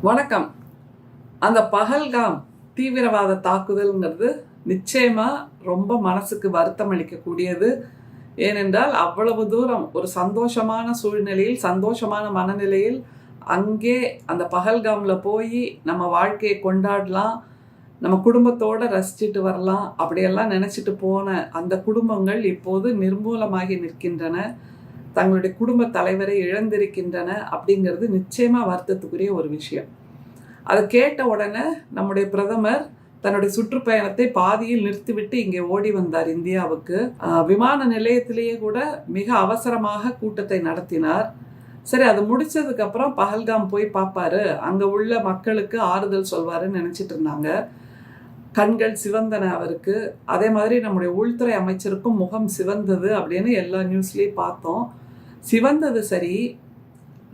வணக்கம். அந்த பஹல்காம் தீவிரவாத தாக்குதல்ங்கிறது நிச்சயமா ரொம்ப மனசுக்கு வருத்தம் அளிக்கக்கூடியது. ஏனென்றால் அவ்வளவு தூரம் ஒரு சந்தோஷமான சூழ்நிலையில், சந்தோஷமான மனநிலையில் அங்கே அந்த பஹல்காம்ல போய் நம்ம வாழ்க்கையை கொண்டாடலாம், நம்ம குடும்பத்தோட ரசிச்சுட்டு வரலாம் அப்படியெல்லாம் நினைச்சிட்டு போன அந்த குடும்பங்கள் இப்போது நிர்மூலமாகி நிற்கின்றன. தங்களுடைய குடும்ப தலைவரை இழந்திருக்கின்றன. அப்படிங்கிறது நிச்சயமா வருத்தத்துக்குரிய ஒரு விஷயம். அதை கேட்ட உடனே நம்முடைய பிரதமர் தன்னுடைய சுற்றுப்பயணத்தை பாதியில் நிறுத்திவிட்டு இங்கே ஓடி வந்தார் இந்தியாவுக்கு. விமான நிலையத்திலேயே கூட மிக அவசரமாக கூட்டத்தை நடத்தினார். சரி, அது முடிச்சதுக்கு அப்புறம் பஹல்காம் போய் பார்ப்பாரு, அங்க உள்ள மக்களுக்கு ஆறுதல் சொல்வாருன்னு நினைச்சிட்டு இருந்தாங்க. கண்கள் சிவந்தன அவருக்கு. அதே மாதிரி நம்முடைய உள்துறை அமைச்சருக்கும் முகம் சிவந்தது அப்படின்னு எல்லா நியூஸ்லயும் பார்த்தோம். சிவந்தது சரி,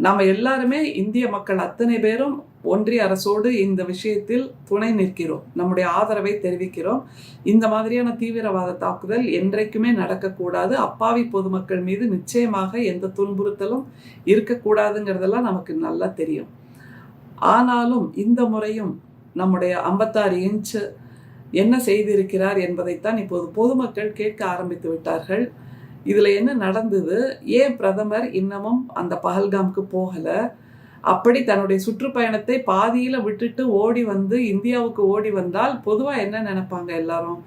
நம்ம எல்லாருமே இந்திய மக்கள் அத்தனை பேரும் ஒன்றிய அரசோடு இந்த விஷயத்தில் துணை நிற்கிறோம், நம்முடைய ஆதரவை தெரிவிக்கிறோம். இந்த மாதிரியான தீவிரவாத தாக்குதல் என்றைக்குமே நடக்கக்கூடாது. அப்பாவி பொதுமக்கள் மீது நிச்சயமாக எந்த துன்புறுத்தலும் இருக்கக்கூடாதுங்கிறதெல்லாம் நமக்கு நல்லா தெரியும். ஆனாலும் இந்த முறையும் நம்முடைய 56 இன்ச்சு என்ன செய்திருக்கிறார் என்பதைத்தான் இப்போது பொதுமக்கள் கேட்க ஆரம்பித்து விட்டார்கள். இதில் என்ன நடந்தது, ஏன் பிரதமர் இன்னமும் அந்த பஹல்காம்க்கு போகலை, அப்படி தன்னுடைய சுற்றுப்பயணத்தை பாதியில் விட்டுட்டு ஓடி வந்து இந்தியாவுக்கு ஓடி வந்தால் பொதுவாக என்ன நினைப்பாங்க எல்லாரும்,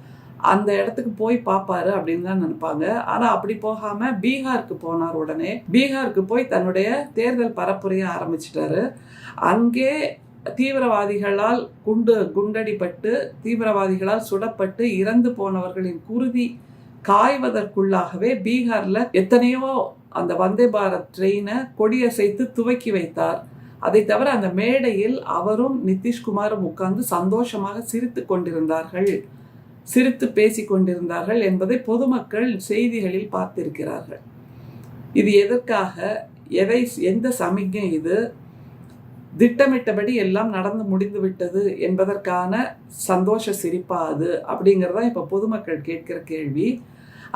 அந்த இடத்துக்கு போய் பார்ப்பாரு அப்படின்னு தான் நினைப்பாங்க. ஆனால் அப்படி போகாமல் பீகாருக்கு போனார். உடனே பீகாருக்கு போய் தன்னுடைய தேர்தல் பரப்புரையை ஆரம்பிச்சிட்டாரு. அங்கே தீவிரவாதிகளால் குண்டடிப்பட்டு தீவிரவாதிகளால் சுடப்பட்டு இறந்து போனவர்களின் குருதி காய்வதற்குள்ளாகவே பீகார்ல எத்தனையோ அந்த வந்தே பாரத் ட்ரெயினை கொடியசைத்து துவக்கி வைத்தார். அதை தவிர அந்த மேடையில் அவரும் நிதிஷ்குமாரும் உட்கார்ந்து சந்தோஷமாக சிரித்து கொண்டிருந்தார்கள், சிரித்து பேசி கொண்டிருந்தார்கள் என்பதை பொதுமக்கள் செய்திகளில் பார்த்திருக்கிறார்கள். இது எதற்காக, எந்த சமிக்ஞை இது, திட்டமிட்டபடி எல்லாம் நடந்து முடிந்து விட்டது என்பதற்கான சந்தோஷ சிரிப்பா அது அப்படிங்கிறதான் இப்போ பொதுமக்கள் கேட்கிற கேள்வி.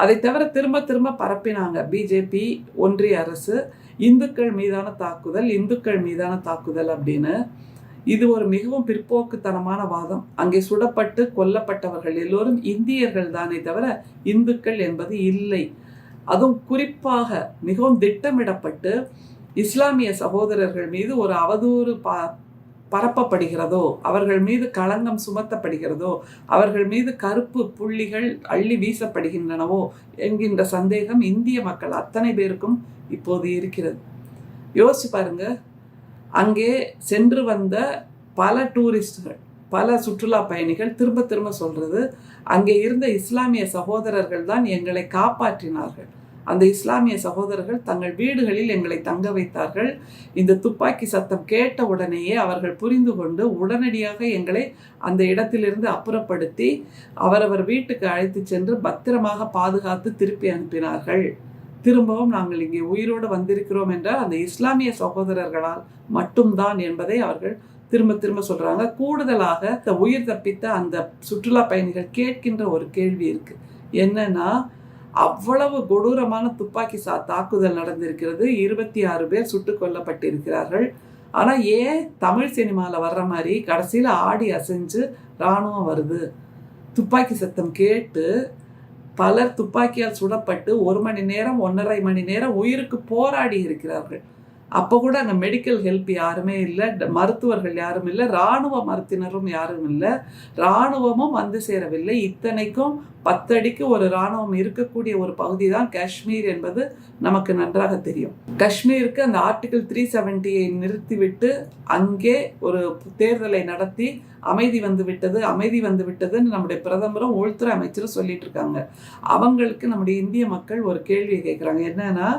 அதை தவிர திரும்ப திரும்ப பரப்பினாங்க பிஜேபி, ஒன்றிய அரசு, இந்துக்கள் மீதான தாக்குதல், இந்துக்கள் மீதான தாக்குதல் அப்படின்னு. இது ஒரு மிகவும் பிற்போக்குத்தனமான வாதம். அங்கே சுடப்பட்டு கொல்லப்பட்டவர்கள் எல்லோரும் இந்தியர்கள் தானே தவிர இந்துக்கள் என்பது இல்லை. அதுவும் குறிப்பாக மிகவும் திட்டமிடப்பட்டு இஸ்லாமிய சகோதரர்கள் மீது ஒரு அவதூறு பரப்பப்படுகிறதோ, அவர்கள் மீது களங்கம் சுமத்தப்படுகிறதோ, அவர்கள் மீது கருப்பு புள்ளிகள் அள்ளி வீசப்படுகின்றனவோ என்கின்ற சந்தேகம் இந்திய மக்கள் அத்தனை பேருக்கும் இப்போது இருக்கிறது. யோசிச்சு பாருங்க, அங்கே சென்று வந்த பல டூரிஸ்டுகள், பல சுற்றுலா பயணிகள் திரும்ப திரும்ப சொல்றது, அங்கே இருந்த இஸ்லாமிய சகோதரர்கள் தான் எங்களை காப்பாற்றினார்கள், அந்த இஸ்லாமிய சகோதரர்கள் தங்கள் வீடுகளில் எங்களை தங்க வைத்தார்கள், இந்த துப்பாக்கி சத்தம் கேட்ட உடனேயே அவர்கள் புரிந்து கொண்டு உடனடியாக எங்களை அந்த இடத்திலிருந்து அப்புறப்படுத்தி அவரவர் வீட்டுக்கு அழைத்து சென்று பத்திரமாக பாதுகாத்து திருப்பி அனுப்பினார்கள். திரும்பவும் நாங்கள் இங்கே உயிரோடு வந்திருக்கிறோம் என்றால் அந்த இஸ்லாமிய சகோதரர்களால் மட்டும்தான் என்பதை அவர்கள் திரும்ப திரும்ப சொல்றாங்க. கூடுதலாக உயிர் தப்பித்த அந்த சுற்றுலா பயணிகள் கேட்கின்ற ஒரு கேள்வி இருக்கு. என்னன்னா, அவ்வளவு கொடூரமான துப்பாக்கி தாக்குதல் நடந்திருக்கிறது, 26 பேர் சுட்டுக் கொல்லப்பட்டிருக்கிறார்கள். ஆனா ஏன் தமிழ் சினிமாவில் வர்ற மாதிரி கடைசியில் ஆடி அசைஞ்சு இராணுவம் வருது? துப்பாக்கி சத்தம் கேட்டு பலர் துப்பாக்கியால் சுடப்பட்டு 1 மணி நேரம் 1.5 மணி நேரம் உயிருக்கு போராடி இருக்கிறார்கள். அப்போ கூட அங்கே மெடிக்கல் ஹெல்ப் யாருமே இல்லை, மருத்துவர்கள் யாரும் இல்லை, இராணுவ மருத்துவரும் யாரும் இல்லை, இராணுவமும் வந்து சேரவில்லை. இத்தனைக்கும் 10 அடிக்கு ஒரு இராணுவம் இருக்கக்கூடிய ஒரு பகுதி தான் காஷ்மீர் என்பது நமக்கு நன்றாக தெரியும். காஷ்மீருக்கு அந்த ஆர்டிகிள் 370 நிறுத்திவிட்டு அங்கே ஒரு தேர்தலை நடத்தி அமைதி வந்து விட்டதுன்னு நம்முடைய பிரதமரும் உள்துறை அமைச்சரும் சொல்லிட்டு இருக்காங்க. அவங்களுக்கு நம்முடைய இந்திய மக்கள் ஒரு கேள்வியை கேட்குறாங்க. என்னன்னா,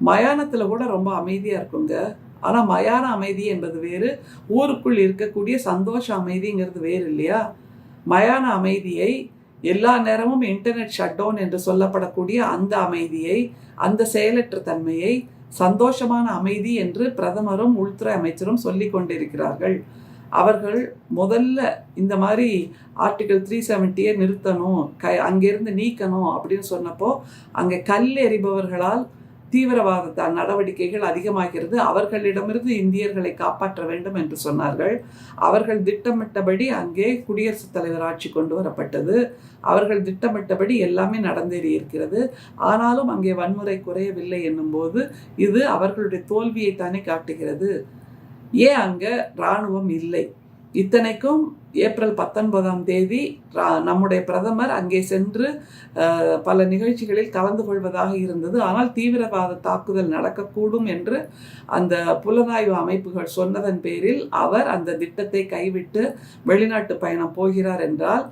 மயானத்தில் கூட ரொம்ப அமைதியாக இருக்குங்க, ஆனால் மயான அமைதி என்பது வேறு, ஊருக்குள் இருக்கக்கூடிய சந்தோஷ அமைதிங்கிறது வேறு இல்லையா? மயான அமைதியை, எல்லா நேரமும் இன்டர்நெட் ஷட் டவுன் என்று சொல்லப்படக்கூடிய அந்த அமைதியை, அந்த செயலற்ற தன்மையை சந்தோஷமான அமைதி என்று பிரதமரும் உள்துறை அமைச்சரும் சொல்லி கொண்டிருக்கிறார்கள். அவர்கள் முதல்ல இந்த மாதிரி ஆர்டிகிள் 370 நிறுத்தணும், அங்கிருந்து நீக்கணும் அப்படின்னு சொன்னப்போ அங்கே கல் எறிபவர்களால் தீவிரவாத நடவடிக்கைகள் அதிகமாகிறது, அவர்களிடமிருந்து இந்தியர்களை காப்பாற்ற வேண்டும் என்று சொன்னார்கள். அவர்கள் திட்டமிட்டபடி அங்கே குடியரசுத் தலைவர் ஆட்சி கொண்டு வரப்பட்டது. அவர்கள் திட்டமிட்டபடி எல்லாமே நடந்தேறி இருக்கிறது. ஆனாலும் அங்கே வன்முறை குறையவில்லை என்னும்போது இது அவர்களுடைய தோல்வியை தானே காட்டுகிறது. ஏன் அங்கே இராணுவம் இல்லை? இத்தனைக்கும் ஏப்ரல் 19ஆம் தேதி நம்முடைய பிரதமர் அங்கே சென்று பல நிகழ்ச்சிகளில் கலந்து கொள்வதாக இருந்தது. ஆனால் தீவிரவாத தாக்குதல் நடக்கக்கூடும் என்று அந்த புலனாய்வு அமைப்புகள் சொன்னதன் பேரில் அவர் அந்த திட்டத்தை கைவிட்டு வெளிநாட்டு பயணம் போகிறார் என்றால்,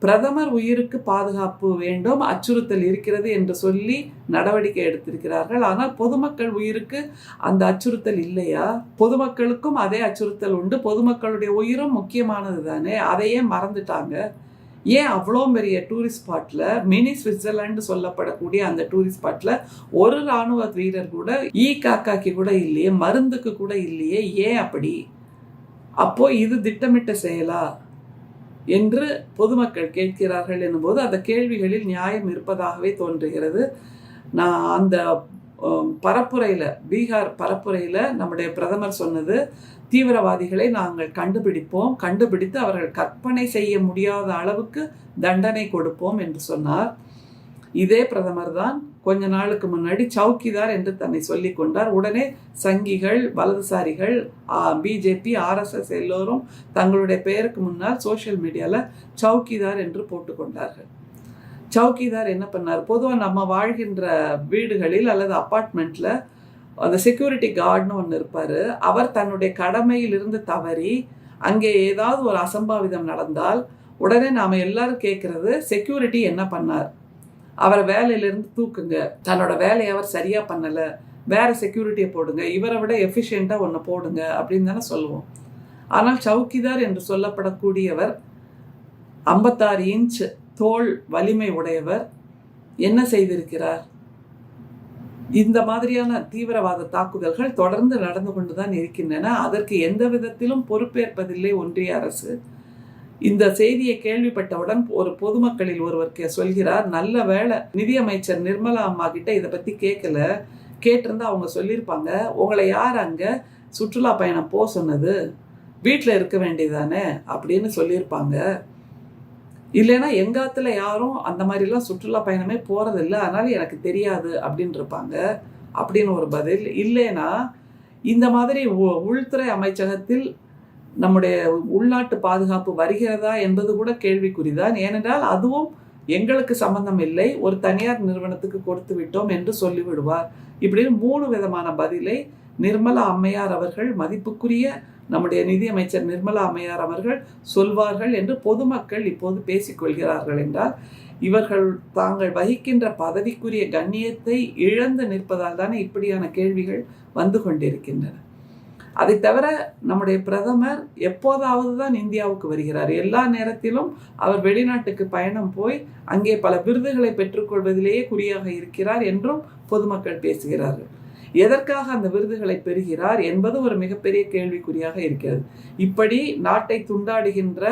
பிரதமர் உயிருக்கு பாதுகாப்பு வேண்டும், அச்சுறுத்தல் இருக்கிறது என்று சொல்லி நடவடிக்கை எடுத்திருக்கிறார்கள். ஆனால் பொதுமக்கள் உயிருக்கு அந்த அச்சுறுத்தல் இல்லையா? பொதுமக்களுக்கும் அதே அச்சுறுத்தல் உண்டு. பொதுமக்களுடைய உயிரும் முக்கியமானது தானே. அதையே மறந்துட்டாங்க. ஏன் அவ்வளோ பெரிய டூரிஸ்ட் ஸ்பாட்டில், மினி சுவிட்சர்லாண்டு சொல்லப்படக்கூடிய அந்த டூரிஸ்ட் ஸ்பாட்டில் ஒரு இராணுவ வீரர் கூட, காக்காக்கு கூட இல்லையே, மருந்துக்கு கூட இல்லையே? ஏன் அப்படி? அப்போ இது திட்டமிட்ட செயலா என்று பொதுமக்கள் கேட்கிறார்கள் என்னும்போது அந்த கேள்விகளில் நியாயம் இருப்பதாகவே தோன்றுகிறது. நான் அந்த பரப்புரையில், பீகார் பரப்புரையில் நம்முடைய பிரதமர் சொன்னது, தீவிரவாதிகளை நாங்கள் கண்டுபிடித்து அவர்கள் கற்பனை செய்ய முடியாத அளவுக்கு தண்டனை கொடுப்போம் என்று சொன்னார். இதே பிரதமர் தான் கொஞ்ச நாளுக்கு முன்னாடி சவுக்கிதார் என்று தன்னை சொல்லிக் கொண்டார். உடனே சங்கிகள், வலதுசாரிகள், பிஜேபி, ஆர்எஸ்எஸ் எல்லோரும் தங்களுடைய பெயருக்கு முன்னால் சோஷியல் மீடியாவில் சவுக்கிதார் என்று போட்டுக்கொண்டார்கள். சவுக்கிதார் என்ன பண்ணார்? பொதுவாக நம்ம வாழ்கின்ற வீடுகளில் அல்லது அப்பார்ட்மெண்ட்டில் அந்த செக்யூரிட்டி கார்டுன்னு ஒன்று இருப்பார். அவர் தன்னுடைய கடமையிலிருந்து தவறி அங்கே ஏதாவது ஒரு அசம்பாவிதம் நடந்தால் உடனே நாம் எல்லாரும் கேட்குறது, செக்யூரிட்டி என்ன பண்ணார்? அவரை வேலையிலிருந்து தூக்குங்க, தன்னோட வேலையை அவர் சரியாக பண்ணலை, வேறு செக்யூரிட்டியை போடுங்க, இவரை விட எஃபிஷியண்ட்டாக ஒன்று போடுங்க அப்படின்னு தானே சொல்லுவோம். ஆனால் சவுக்கிதார் என்று சொல்லப்படக்கூடியவர் 56 இன்ச் தோல் வலிமை உடையவர் என்ன செய்திருக்கிறார்? இந்த மாதிரியான தீவிரவாத தாக்குதல்கள் தொடர்ந்து நடந்து கொண்டு தான் இருக்கின்றன. அதற்கு எந்த விதத்திலும் பொறுப்பேற்பதில்லை ஒன்றிய அரசு. இந்த செய்தியை கேள்விப்பட்டவுடன் ஒரு பொதுமக்களில் ஒருவர் சொல்கிறார், நல்ல வேளை நிதியமைச்சர் நிர்மலா அம்மா கிட்ட இதை பற்றி கேட்டிருந்தா அவங்க சொல்லியிருப்பாங்க, உங்களை யார் அங்கே சுற்றுலா பயணம் போக சொன்னது, வீட்டில் இருக்க வேண்டியதானே அப்படின்னு சொல்லியிருப்பாங்க. இல்லைன்னா எங்காத்துல யாரும் அந்த மாதிரிலாம் சுற்றுலா பயணமே போகிறதில்லை, அதனால எனக்கு தெரியாது அப்படின்னு இருப்பாங்க அப்படின்னு ஒரு பதில். இல்லைன்னா இந்த மாதிரி உள்துறை அமைச்சகத்தில் நம்முடைய உள்நாட்டு பாதுகாப்பு வருகிறதா என்பது கூட கேள்விக்குறிதான். ஏனென்றால் அதுவும் எங்களுக்கு சம்பந்தம் இல்லை, ஒரு தனியார் நிறுவனத்துக்கு கொடுத்து விட்டோம் என்று சொல்லிவிடுவார். இப்படின்னு 3 விதமான பதிலை நிர்மலா அம்மையார் அவர்கள், மதிப்புக்குரிய நம்முடைய நிதியமைச்சர் நிர்மலா அம்மையார் அவர்கள் சொல்வார்கள் என்று பொதுமக்கள் இப்போது பேசிக்கொள்கிறார்கள் என்றால், இவர்கள் தாங்கள் வகிக்கின்ற பதவிக்குரிய கண்ணியத்தை இழந்து நிற்பதால் தானே இப்படியான கேள்விகள் வந்து கொண்டிருக்கின்றன. அதை தவிர நம்முடைய பிரதமர் எப்போதாவது தான் இந்தியாவுக்கு வருகிறார். எல்லா நேரத்திலும் அவர் வெளிநாட்டுக்கு பயணம் போய் அங்கே பல விருதுகளை பெற்றுக்கொள்வதிலேயே குறியாக இருக்கிறார் என்றும் பொதுமக்கள் பேசுகிறார்கள். எதற்காக அந்த விருதுகளை பெறுகிறார் என்பது ஒரு மிகப்பெரிய கேள்விக்குறியாக இருக்கிறது. இப்படி நாட்டை துண்டாடுகின்ற,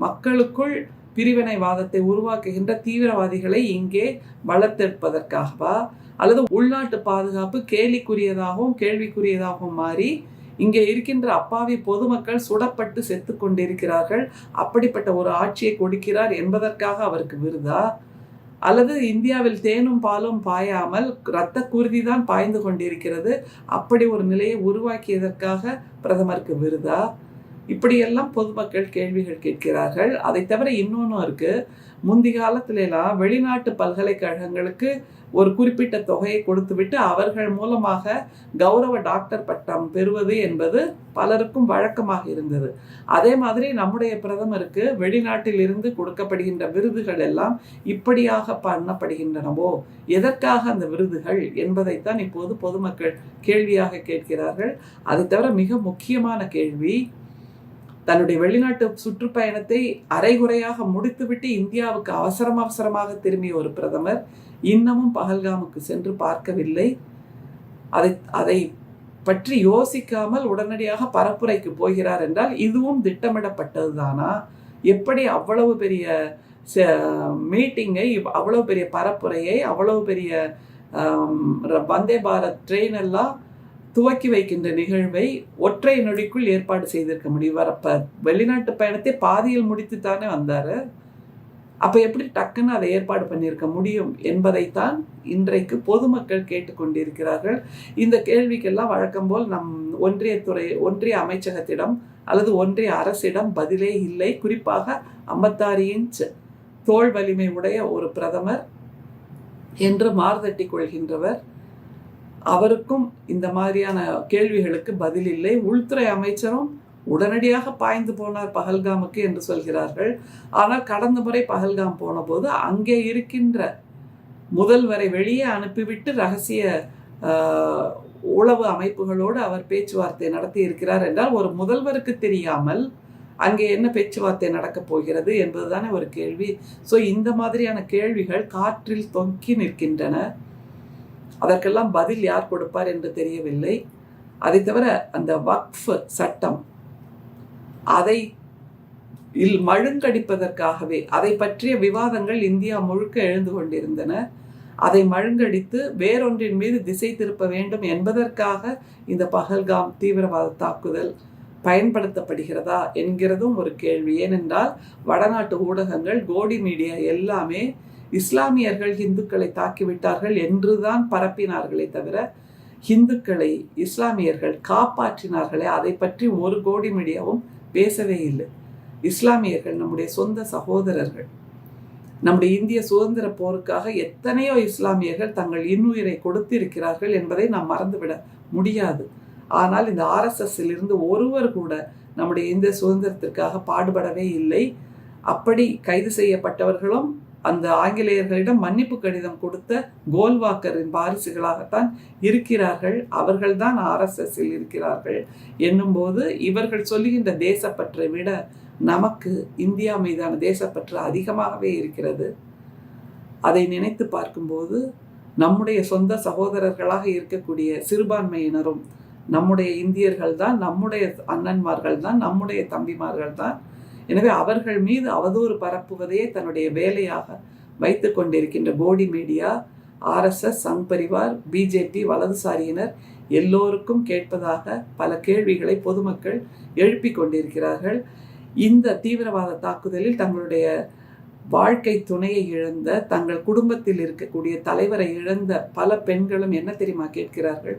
மக்களுக்குள் பிரிவினைவாதத்தை உருவாக்குகின்ற தீவிரவாதிகளை இங்கே வளர்த்தெடுப்பதற்காகவா, அல்லது உள்நாட்டு பாதுகாப்பு கேலிக்குரியதாகவும் கேள்விக்குரியதாகவும் மாறி இங்கே இருக்கின்ற அப்பாவி பொதுமக்கள் சுடப்பட்டு செத்து கொண்டிருக்கிறார்கள், அப்படிப்பட்ட ஒரு ஆட்சியை கொடுக்கிறார் என்பதற்காக அவருக்கு விருதா? அல்லது இந்தியாவில் தேனும் பாலும் பாயாமல் இரத்த குருதி தான் பாய்ந்து கொண்டிருக்கிறது, அப்படி ஒரு நிலையை உருவாக்கியதற்காக பிரதமருக்கு விருதா? இப்படியெல்லாம் பொதுமக்கள் கேள்விகள் கேட்கிறார்கள். அதை தவிர இன்னொன்றும் இருக்கு. முந்தி காலத்திலெல்லாம் வெளிநாட்டு பல்கலைக்கழகங்களுக்கு ஒரு குறிப்பிட்ட தொகையை கொடுத்துவிட்டு அவர்கள் மூலமாக கௌரவ டாக்டர் பட்டம் பெறுவது என்பது பலருக்கும் வழக்கமாக இருந்தது. அதே மாதிரி நம்முடைய பிரதமருக்கு வெளிநாட்டில் இருந்து கொடுக்கப்படுகின்ற விருதுகள் எல்லாம் இப்படியாக பண்ணப்படுகின்றனவோ, எதற்காக அந்த விருதுகள் என்பதைத்தான் இப்போது பொதுமக்கள் கேள்வியாக கேட்கிறார்கள். அதை தவிர மிக முக்கியமான கேள்வி, தன்னுடைய வெளிநாட்டு சுற்றுப்பயணத்தை அரைகுறையாக முடித்துவிட்டு இந்தியாவுக்கு அவசரமாக திரும்பிய ஒரு பிரதமர் இன்னமும் பஹல்காமுக்கு சென்று பார்க்கவில்லை. அதை பற்றி யோசிக்காமல் உடனடியாக பரப்புரைக்கு போகிறார் என்றால் இதுவும் திட்டமிடப்பட்டது தானா? எப்படி அவ்வளவு பெரிய மீட்டிங்கை, அவ்வளவு பெரிய பரப்புரையை, அவ்வளவு பெரிய வந்தே பாரத் ட்ரெயின் எல்லாம் துவக்கி வைக்கின்ற நிகழ்வை ஒற்றை நொடிக்குள் ஏற்பாடு செய்திருக்க முடியும். வரப்ப வெளிநாட்டு பயணத்தை பாதியில் முடித்து தானே வந்தார். அப்போ எப்படி டக்குன்னு அதை ஏற்பாடு பண்ணியிருக்க முடியும் என்பதைத்தான் இன்றைக்கு பொதுமக்கள் கேட்டுக்கொண்டிருக்கிறார்கள். இந்த கேள்விக்கெல்லாம் வழக்கம் போல் நம் ஒன்றிய அமைச்சகத்திடம் அல்லது ஒன்றிய அரசிடம் பதிலே இல்லை. குறிப்பாக 56 இன்ச் தோள் வலிமை உடைய ஒரு பிரதமர் என்று மார்தட்டி கொள்கின்றவர், அவருக்கும் இந்த மாதிரியான கேள்விகளுக்கு பதில் இல்லை. உள்துறை அமைச்சரும் உடனடியாக பாய்ந்து போனார் பஹல்காமுக்கு என்று சொல்கிறார்கள். ஆனால் கடந்த முறை பஹல்காம் போன போது அங்கே இருக்கின்ற முதல்வரை வெளியே அனுப்பிவிட்டு ரகசிய உளவு அமைப்புகளோடு அவர் பேச்சுவார்த்தை நடத்தி இருக்கிறார் என்றால் ஒரு முதல்வருக்கு தெரியாமல் அங்கே என்ன பேச்சுவார்த்தை நடக்கப் போகிறது என்பதுதானே ஒரு கேள்வி. ஸோ இந்த மாதிரியான கேள்விகள் காற்றில் தொங்கி நிற்கின்றன. அதற்கெல்லாம் பதில் யார் கொடுப்பார் என்று தெரியவில்லை. அதை தவிர அந்த வக்ஃப் சட்டம் அதை மழுங்கடிப்பதற்காகவே அதை பற்றிய விவாதங்கள் இந்தியா முழுக்க எழுந்து கொண்டிருந்தன. அதை மழுங்கடித்து வேறொன்றின் மீது திசை திருப்ப வேண்டும் என்பதற்காக இந்த பஹல்காம் தீவிரவாத தாக்குதல் பயன்படுத்தப்படுகிறதா என்கிறதும் ஒரு கேள்வி. ஏனென்றால் வடநாட்டு ஊடகங்கள், கோடி மீடியா எல்லாமே இஸ்லாமியர்கள் இந்துக்களை தாக்கிவிட்டார்கள் என்றுதான் பரப்பினார்களே தவிர இந்துக்களை இஸ்லாமியர்கள் காப்பாற்றினார்களே அதை பற்றி ஒரு கோடி மீடியாவும் பேசவே இல்லை. இஸ்லாமியர்கள் நம்முடைய சொந்த சகோதரர்கள். நம்முடைய இந்திய சுதந்திர போருக்காக எத்தனையோ இஸ்லாமியர்கள் தங்கள் இன்னுயிரை கொடுத்திருக்கிறார்கள் என்பதை நாம் மறந்துவிட முடியாது. ஆனால் இந்த RSSல் இருந்து ஒருவர் கூட நம்முடைய இந்திய சுதந்திரத்திற்காக பாடுபடவே இல்லை. அப்படி கைது செய்யப்பட்டவர்களும் அந்த ஆங்கிலேயர்களிடம் மன்னிப்பு கடிதம் கொடுத்த கோல்வாக்கரின் வாரிசுகளாகத்தான் இருக்கிறார்கள். அவர்கள்தான் RSSல் இருக்கிறார்கள் என்னும்போது இவர்கள் சொல்லுகின்ற தேசப்பற்றை விட நமக்கு இந்தியா மீதான தேசப்பற்று அதிகமாகவே இருக்கிறது. அதை நினைத்து பார்க்கும்போது நம்முடைய சொந்த சகோதரர்களாக இருக்கக்கூடிய சிறுபான்மையினரும் நம்முடைய இந்தியர்கள் தான், நம்முடைய அண்ணன்மார்கள் தான், நம்முடைய தம்பிமார்கள் தான். எனவே அவர்கள் மீது அவதூறு பரப்புவதையே தன்னுடைய வேலையாக வைத்து கொண்டிருக்கின்ற Godi media, RSS, Sangh Parivar, BJP, வலதுசாரியினர் எல்லோருக்கும் கேட்பதாக பல கேள்விகளை பொதுமக்கள் எழுப்பி கொண்டிருக்கிறார்கள். இந்த தீவிரவாத தாக்குதலில் தங்களுடைய வாழ்க்கை துணையை இழந்த, தங்கள் குடும்பத்தில் இருக்கக்கூடிய தலைவரை இழந்த பல பெண்களும் என்ன தெரியுமா கேட்கிறார்கள்?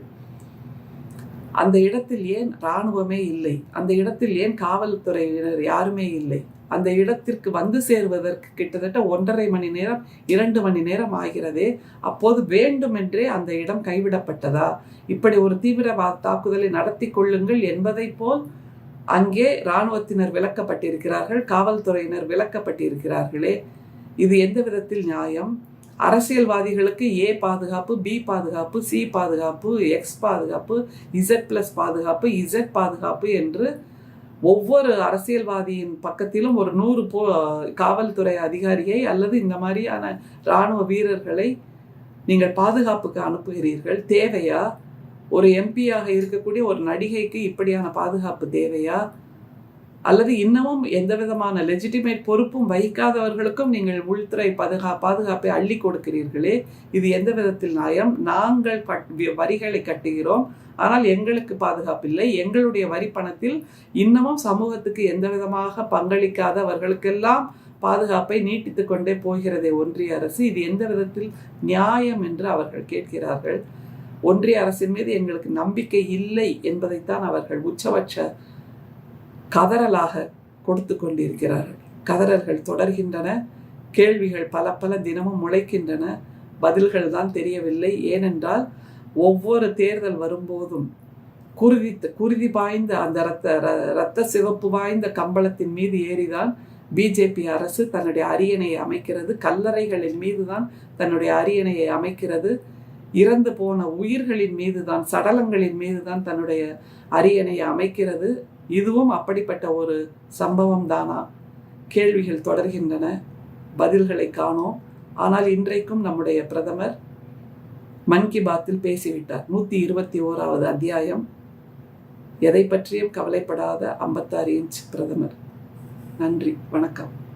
அந்த இடத்தில் ஏன் இராணுவமே இல்லை? அந்த இடத்தில் ஏன் காவல்துறையினர் யாருமே இல்லை? அந்த இடத்திற்கு வந்து சேருவதற்கு கிட்டத்தட்ட 1.5 மணி நேரம் 2 மணி நேரம் ஆகிறதே. அப்போது வேண்டுமென்றே அந்த இடம் கைவிடப்பட்டதா? இப்படி ஒரு தீவிரவாத தாக்குதலை நடத்தி கொள்ளுங்கள் என்பதை போல் அங்கே இராணுவத்தினர் விலக்கப்பட்டிருக்கிறார்கள், காவல்துறையினர் விலக்கப்பட்டிருக்கிறார்களே. இது எந்த விதத்தில் நியாயம்? அரசியல்வாதிகளுக்கு A பாதுகாப்பு, B பாதுகாப்பு, C பாதுகாப்பு, X பாதுகாப்பு, Z+ பாதுகாப்பு, Z பாதுகாப்பு என்று ஒவ்வொரு அரசியல்வாதியின் பக்கத்திலும் ஒரு 100 காவல்துறை அதிகாரியை அல்லது இந்த மாதிரியான இராணுவ வீரர்களை நீங்கள் பாதுகாப்புக்கு அனுப்புகிறீர்கள். தேவையா? ஒரு MP-யாக இருக்கக்கூடிய ஒரு நடிகைக்கு இப்படியான பாதுகாப்பு தேவையா? அல்லது இன்னமும் எந்த விதமான லெஜிட்டிமேட் பொறுப்பும் வகிக்காதவர்களுக்கும் நீங்கள் உள்துறை பாதுகாப்பை அள்ளி கொடுக்கிறீர்களே, இது எந்த விதத்தில் நியாயம்? நாங்கள் வரிகளை கட்டுகிறோம், ஆனால் எங்களுக்கு பாதுகாப்பில்லை. எங்களுடைய வரி பணத்தில் இன்னமும் சமூகத்துக்கு எந்த விதமாக பங்களிக்காதவர்களுக்கெல்லாம் பாதுகாப்பை நீட்டித்து கொண்டே போகிறதே ஒன்றிய அரசு. இது எந்த விதத்தில் நியாயம் என்று அவர்கள் கேட்கிறார்கள். ஒன்றிய அரசின் மீது எங்களுக்கு நம்பிக்கை இல்லை என்பதைத்தான் அவர்கள் உச்சபட்ச கதறலாக கொடுத்து கொண்டிருக்கிறார்கள். கதறல்கள் தொடர்கின்றன, கேள்விகள் பல தினமும் முளைக்கின்றன, பதில்கள் தான் தெரியவில்லை. ஏனென்றால் ஒவ்வொரு தேர்தல் வரும்போதும் குருதி பாய்ந்த அந்த இரத்த சிவப்பு வாய்ந்த கம்பளத்தின் மீது ஏறிதான் பிஜேபி அரசு தன்னுடைய அரியணையை அமைக்கிறது. கல்லறைகளின் மீது தான் தன்னுடைய அரியணையை அமைக்கிறது. இறந்து போன உயிர்களின் மீது தான், சடலங்களின் மீது தான் தன்னுடைய அரியணையை அமைக்கிறது. இதுவும் அப்படிப்பட்ட ஒரு சம்பவம் தானா? கேள்விகள் தொடர்கின்றன, பதில்களை காணோம். ஆனால் இன்றைக்கும் நம்முடைய பிரதமர் மன் கி பாத்தில் பேசிவிட்டார். 121வது அத்தியாயம். எதை பற்றியும் கவலைப்படாத 56 இன்ச் பிரதமர். நன்றி, வணக்கம்.